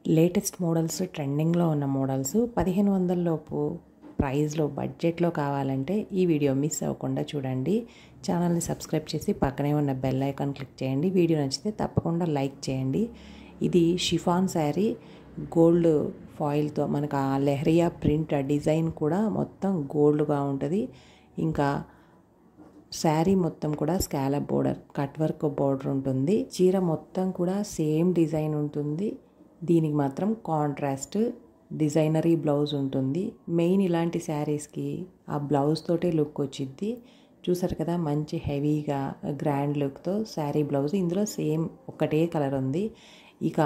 Latest models, ట్రెండింగ్లో ఉన్న models 1500 లోపు ప్రైస్లో బడ్జెట్లో కావాలంటే ఈ వీడియో మిస్ అవ్వకుండా చూడండి. ఛానల్ని సబ్స్క్రైబ్ చేసి పక్కనే ఉన్న బెల్ ఐకాన్ క్లిక్ చేయండి. వీడియో నచ్చితే తప్పకుండా లైక్ చేయండి. ఇది షిఫాన్ శారీ, గోల్డ్ ఫాయిల్తో మనకు ఆ లెహరియా ప్రింట్ డిజైన్ కూడా మొత్తం గోల్డ్గా ఉంటుంది. ఇంకా శారీ మొత్తం కూడా scallop border, cut work border ఉంటుంది. చీర మొత్తం కూడా సేమ్ డిజైన్ ఉంటుంది. దీనికి మాత్రం కాంట్రాస్ట్ డిజైనరీ బ్లౌజ్ ఉంటుంది. మెయిన్ ఇలాంటి శారీస్కి ఆ బ్లౌజ్ తోటే లుక్ వచ్చిద్ది. చూసారు కదా, మంచి హెవీగా గ్రాండ్ లుక్తో శారీ బ్లౌజ్. ఇందులో సేమ్ ఒకటే కలర్ ఉంది. ఇక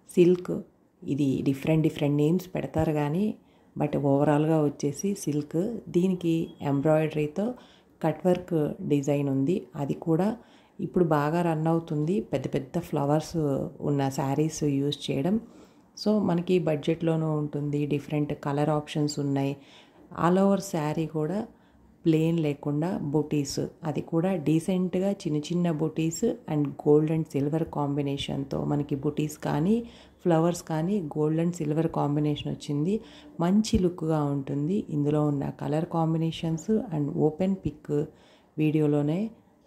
సిల్క్, ఇది డిఫరెంట్ నేమ్స్ పెడతారు కానీ బట్ ఓవరాల్గా వచ్చేసి సిల్క్. దీనికి ఎంబ్రాయిడరీతో కట్ వర్క్ డిజైన్ ఉంది. అది కూడా ఇప్పుడు బాగా రన్ అవుతుంది, పెద్ద పెద్ద ఫ్లవర్స్ ఉన్న శారీస్ యూజ్ చేయడం. సో మనకి బడ్జెట్లోనూ ఉంటుంది, డిఫరెంట్ కలర్ ఆప్షన్స్ ఉన్నాయి. ఆల్ ఓవర్ శారీ కూడా ప్లెయిన్ లేకుండా బుటీస్, అది కూడా డీసెంట్గా చిన్న చిన్న బుటీస్ అండ్ గోల్డ్ అండ్ సిల్వర్ కాంబినేషన్తో మనకి బుటీస్ కానీ ఫ్లవర్స్ కానీ గోల్డ్ అండ్ సిల్వర్ కాంబినేషన్ వచ్చింది. మంచి లుక్గా ఉంటుంది. ఇందులో ఉన్న colour combinations and open pick వీడియోలోనే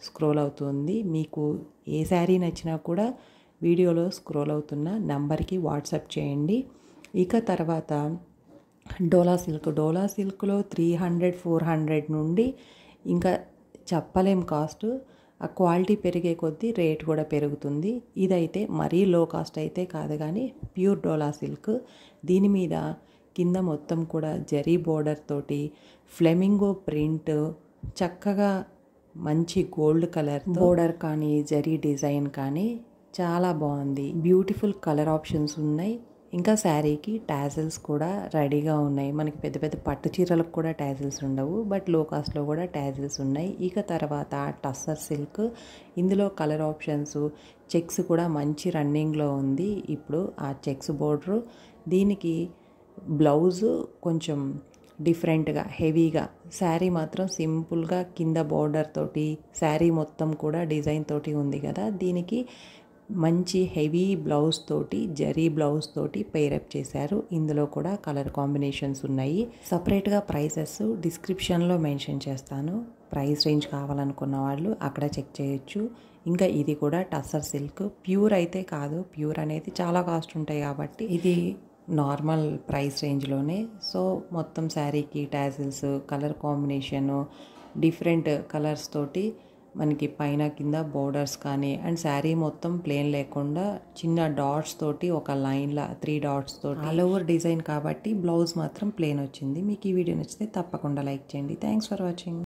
స్క్రోల్ అవుతుంది. మీకు ఏ శారీ నచ్చినా కూడా వీడియోలో స్క్రోల్ అవుతున్న నంబర్కి వాట్సాప్ చేయండి. ఇక తర్వాత డోలా సిల్క్లో 300-400 నుండి ఇంకా చెప్పలేం కాస్ట్. ఆ క్వాలిటీ పెరిగే కొద్దీ రేట్ కూడా పెరుగుతుంది. ఇదైతే మరీ లో కాస్ట్ అయితే కాదు కానీ ప్యూర్ డోలా సిల్క్. దీని మీద కింద మొత్తం కూడా జరీ బోర్డర్ తోటి ఫ్లెమింగో ప్రింట్, చక్కగా మంచి గోల్డ్ కలర్ బోర్డర్ కానీ జరీ డిజైన్ కానీ చాలా బాగుంది. బ్యూటిఫుల్ కలర్ ఆప్షన్స్ ఉన్నాయి. ఇంకా శారీకి టాజిల్స్ కూడా రెడీగా ఉన్నాయి. మనకి పెద్ద పెద్ద పట్టు చీరలకు కూడా టాజిల్స్ ఉండవు, బట్ లో కాస్ట్లో కూడా టాజిల్స్ ఉన్నాయి. ఇక తర్వాత టస్సర్ సిల్క్, ఇందులో కలర్ ఆప్షన్స్, చెక్స్ కూడా మంచి రన్నింగ్లో ఉంది ఇప్పుడు ఆ చెక్స్ బోర్డరు. దీనికి బ్లౌజు కొంచెం డిఫరెంట్గా హెవీగా, శారీ మాత్రం సింపుల్గా కింద బోర్డర్ తోటి శారీ మొత్తం కూడా డిజైన్ తోటి ఉంది కదా. దీనికి మంచి హెవీ బ్లౌజ్ తోటి జరీ బ్లౌజ్ తోటి పేరప్ చేశారు. ఇందులో కూడా కలర్ కాంబినేషన్స్ ఉన్నాయి. సపరేట్గా ప్రైసెస్ డిస్క్రిప్షన్లో మెన్షన్ చేస్తాను. ప్రైస్ రేంజ్ కావాలనుకున్న వాళ్ళు అక్కడ చెక్ చేయొచ్చు. ఇంకా ఇది కూడా టస్సర్ సిల్క్, ప్యూర్ అయితే కాదు, ప్యూర్ అనేది చాలా కాస్ట్ ఉంటాయి కాబట్టి ఇది నార్మల్ ప్రైస్ రేంజ్లోనే. సో మొత్తం శారీకి tassels, colour combination, different colours తోటి మనకి పైన కింద బోర్డర్స్ కానీ అండ్ శారీ మొత్తం ప్లేన్ లేకుండా చిన్న డాట్స్ తోటి ఒక లైన్లా 3 డాట్స్ తోటి ఆల్ ఓవర్ డిజైన్ కాబట్టి బ్లౌజ్ మాత్రం ప్లేన్ వచ్చింది. మీకు ఈ వీడియో నచ్చితే తప్పకుండా లైక్ చేయండి. Thanks for watching.